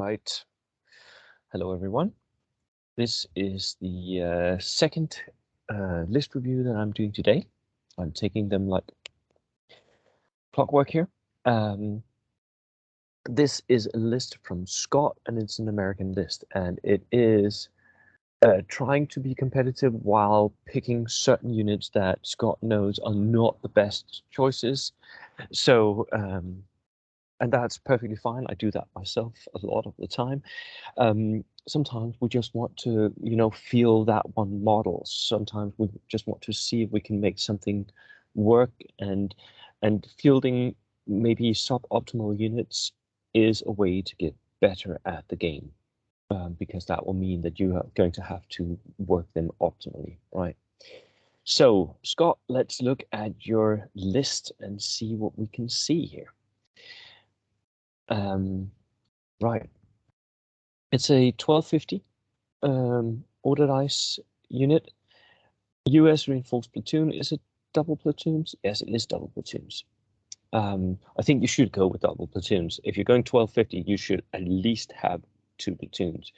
Right. Hello, everyone. This is the second list review that I'm doing today. I'm taking them like clockwork here. Um, this is a list from Scott, and it's an American list, and it is trying to be competitive while picking certain units that Scott knows are not the best choices. So, and that's perfectly fine. I do that myself a lot of the time. Sometimes we just want to, feel that one model. Sometimes we just want to see if we can make something work, and fielding maybe suboptimal units is a way to get better at the game, because that will mean that you are going to have to work them optimally, right? So, Scott, let's look at your list and see what we can see here. Right. It's a 1250 ordered ice unit. US reinforced platoon. Is it double platoons? Yes, it is double platoons. I think you should go with double platoons. If you're going 1250, you should at least have two platoons.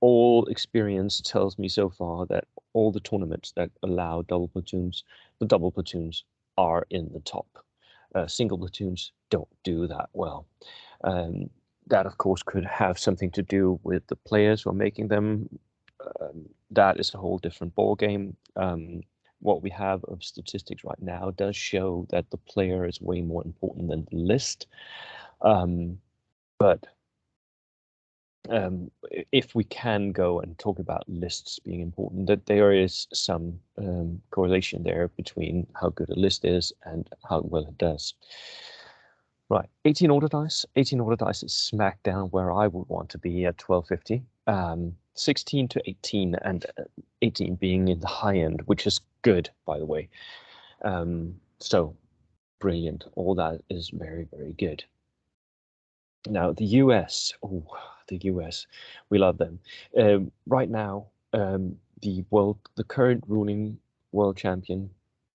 All experience tells me so far that all the tournaments that allow double platoons, the double platoons are in the top. Single platoons don't do that well. That, of course, could have something to do with the players who are making them. That is a whole different ball game. What we have of statistics right now does show that the player is way more important than the list. But if we can go and talk about lists being important, that there is some correlation there between how good a list is and how well it does. Right, 18 order dice. 18 order dice is smack down where I would want to be at 1250. 16 to 18, and 18 being in the high end, which is good, by the way. So brilliant. All that is very, very good. Now, the US, the US, we love them. Right now, the current ruling world champion,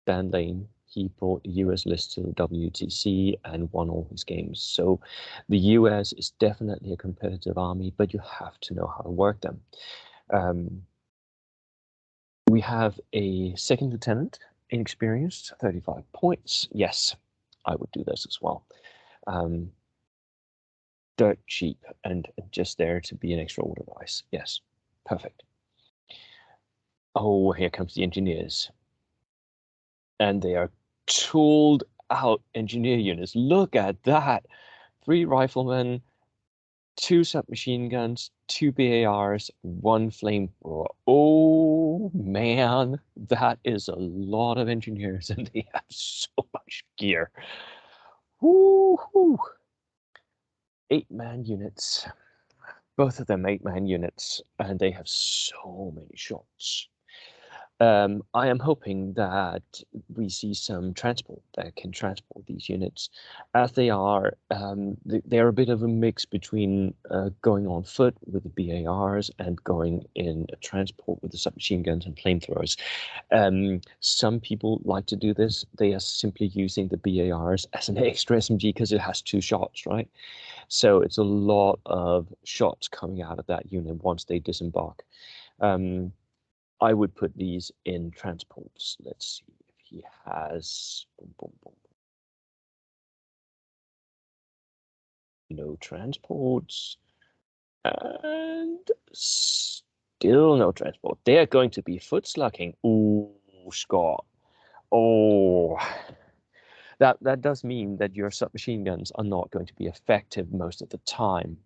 Dan Lane, he brought the US list to the WTC and won all his games. So the US is definitely a competitive army, but you have to know how to work them. We have a second lieutenant, inexperienced, 35 points. Yes, I would do this as well. Dirt cheap and just there to be an extra order dice. Yes, perfect. Oh, here comes the engineers. And they are tooled out engineer units. Look at that. 3 riflemen, 2 submachine guns, 2 BARs, 1 flamethrower. Oh man, that is a lot of engineers, and they have so much gear. Woo-hoo. 8-man units. Both of them 8-man units, and they have so many shots. I am hoping that we see some transport that can transport these units, as they are. They're a bit of a mix between going on foot with the BARs and going in a transport with the submachine guns and flamethrowers. Some people like to do this. They are simply using the BARs as an extra SMG because it has 2 shots, right? So it's a lot of shots coming out of that unit once they disembark. I would put these in transports. Let's see if he has. Boom, boom, boom. No transports. And still no transport. They're going to be foot slugging. Ooh, Scott. Oh. That does mean that your submachine guns are not going to be effective most of the time,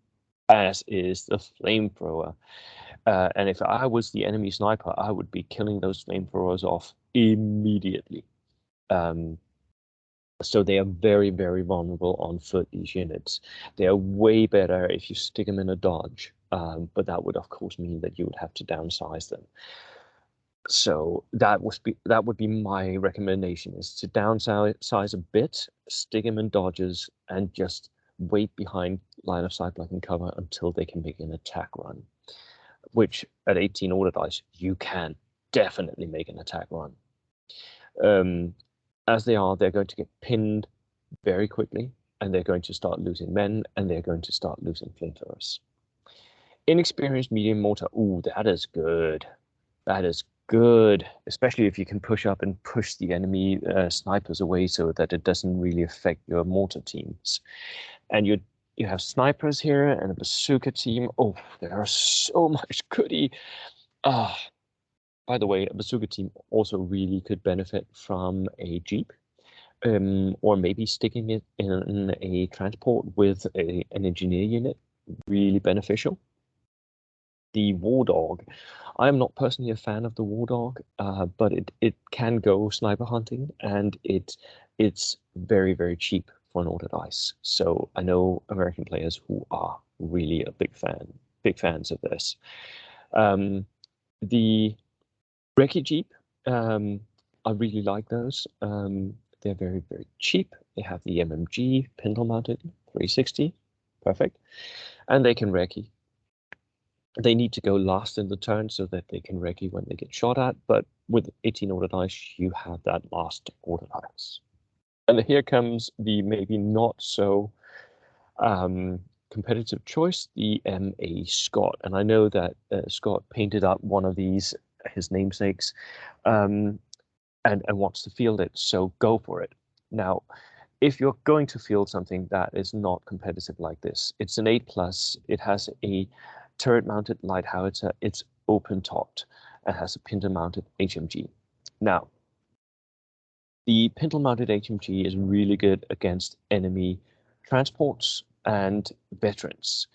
as is the flamethrower. And if I was the enemy sniper, I would be killing those flamethrowers off immediately. So they are very, very vulnerable on foot, these units. They are way better if you stick them in a dodge, but that would, of course, mean that you would have to downsize them. So that would be my recommendation, is to downsize a bit, stick them in dodges, and just wait behind line of sight, block and cover until they can make an attack run, which at 18 order dice, you can definitely make an attack run. As they're going to get pinned very quickly. and they're going to start losing men, and they're going to start losing flamethrowers. Inexperienced medium mortar. Ooh, that is good. That is good, especially if you can push up and push the enemy snipers away so that it doesn't really affect your mortar teams. And you have snipers here and a bazooka team. Oh, there are so much goodie. By the way, a bazooka team also really could benefit from a jeep, or maybe sticking it in a transport with an engineer unit. Really beneficial. The war dog. I'm not personally a fan of the war dog, but it can go sniper hunting, and it's very, very cheap for an ordered ice. So I know American players who are really a big fans of this. The Recce Jeep, I really like those. They're very, very cheap. They have the MMG pintle mounted 360, perfect, and they can recce. They need to go last in the turn so that they can recce when they get shot at, but with 18 ordered ice, you have that last ordered ice. And here comes the maybe not so competitive choice, the MA Scott. And I know that Scott painted up one of these, his namesakes, and wants to field it, so go for it. Now, if you're going to field something that is not competitive like this, it's an 8+, it has a turret-mounted light howitzer, it's open-topped, and has a pintle-mounted HMG. Now, the pintle-mounted HMG is really good against enemy transports and veterans.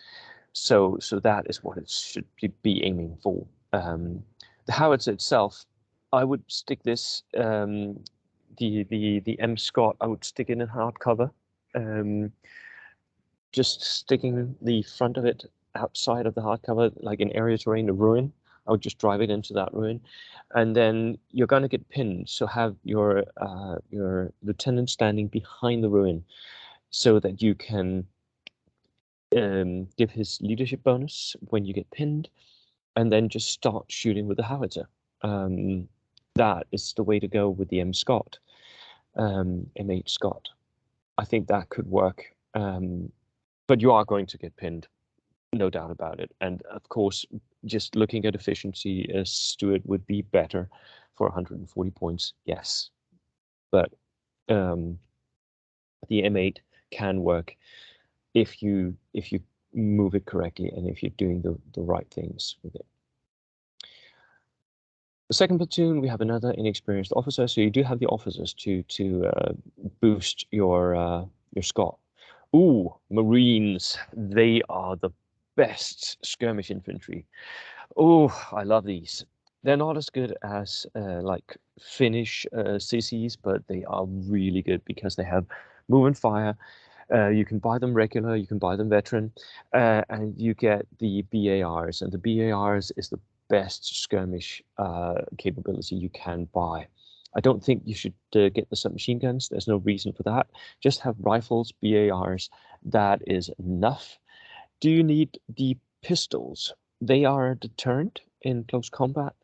So that is what it should be aiming for. The howitzer itself, I would stick this, the M Scott, I would stick it in hardcover. Just sticking the front of it outside of the hardcover, like in area terrain, a ruin. I would just drive it into that ruin, and then you're going to get pinned. So have your lieutenant standing behind the ruin, so that you can give his leadership bonus when you get pinned, and then just start shooting with the howitzer. That is the way to go with the M Scott, M8 Scott. I think that could work, but you are going to get pinned, no doubt about it. And of course, just looking at efficiency, Stuart would be better for 140 points, yes. But the M8 can work if you move it correctly and if you're doing the right things with it. The second platoon, we have another inexperienced officer, so you do have the officers to boost your Scott. Ooh, Marines, they are the best skirmish infantry. Oh, I love these. They're not as good as like Finnish CCs, but they are really good because they have move and fire. You can buy them regular, you can buy them veteran, and you get the BARs, and the BARs is the best skirmish capability you can buy. I don't think you should get the submachine guns. There's no reason for that. Just have rifles, BARs. That is enough. Do you need the pistols? They are a deterrent in close combat.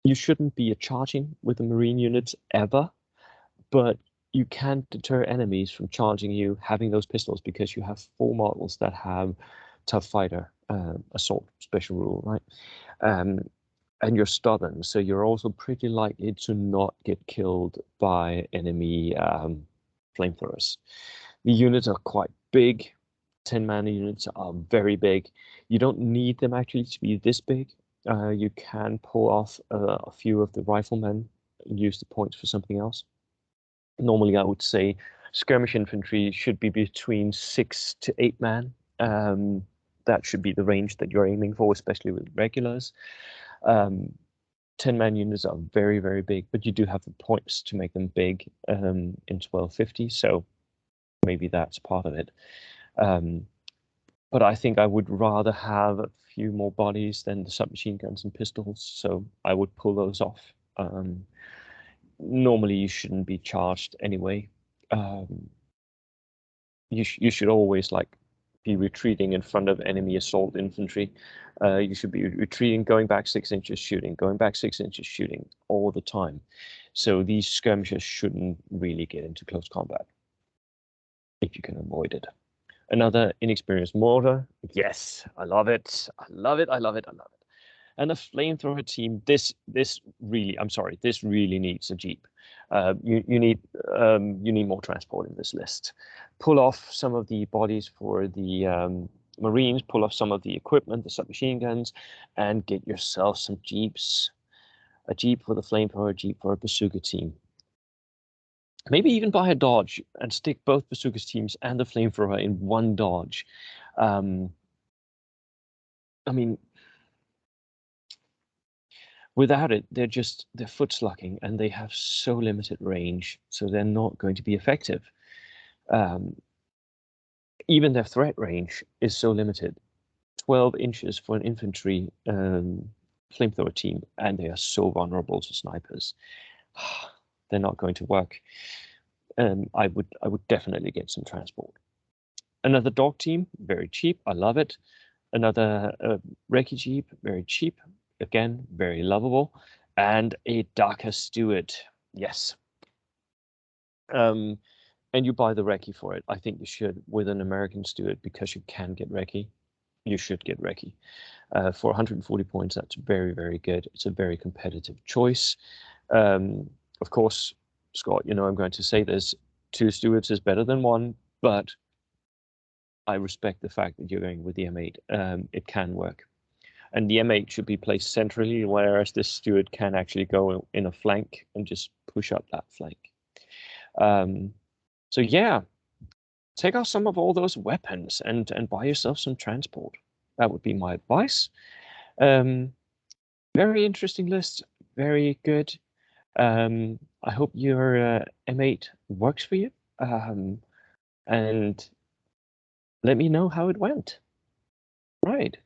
You shouldn't be charging with the Marine units ever, but you can deter enemies from charging you having those pistols because you have 4 models that have tough fighter assault special rule, right? And you're stubborn, so you're also pretty likely to not get killed by enemy flamethrowers. The units are quite big. 10-man units are very big. You don't need them actually to be this big. You can pull off a few of the riflemen and use the points for something else. Normally, I would say skirmish infantry should be between 6 to 8 man. That should be the range that you're aiming for, especially with regulars. 10-man units are very, very big, but you do have the points to make them big in 1250, so maybe that's part of it. But I think I would rather have a few more bodies than the submachine guns and pistols, so I would pull those off. Normally, you shouldn't be charged anyway. You should always be retreating in front of enemy assault infantry. You should be retreating, going back 6 inches, shooting, going back 6 inches, shooting all the time. So these skirmishers shouldn't really get into close combat. if you can avoid it. Another inexperienced mortar. Yes, I love it. I love it. I love it. I love it. And a flamethrower team. This really, I'm sorry, this really needs a Jeep. You need more transport in this list. Pull off some of the bodies for the Marines. Pull off some of the equipment, the submachine guns, and get yourself some Jeeps. A Jeep for the flamethrower, a Jeep for a bazooka team. Maybe even buy a Dodge and stick both bazooka teams and the flamethrower in one Dodge. I mean, without it, they're foot slugging and they have so limited range, so they're not going to be effective. Even their threat range is so limited, 12 inches for an infantry flamethrower team, and they are so vulnerable to snipers. They're not going to work. I would definitely get some transport. Another dog team, very cheap. I love it. Another Recce Jeep, very cheap. Again, very lovable. And a Dhaka Steward. Yes. And you buy the Recce for it. I think you should with an American Steward because you can get Recce. You should get Recce. For 140 points, that's very, very good. It's a very competitive choice. Of course, Scott, you know I'm going to say this. 2 Stewards is better than 1, but I respect the fact that you're going with the M8. It can work. And the M8 should be placed centrally, whereas this Steward can actually go in a flank and just push up that flank. So yeah, take out some of all those weapons and buy yourself some transport. That would be my advice. Very interesting list. Very good. I hope your M8 works for you. And let me know how it went. Right.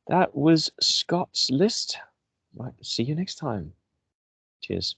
That was Scott's list. Right. See you next time. Cheers.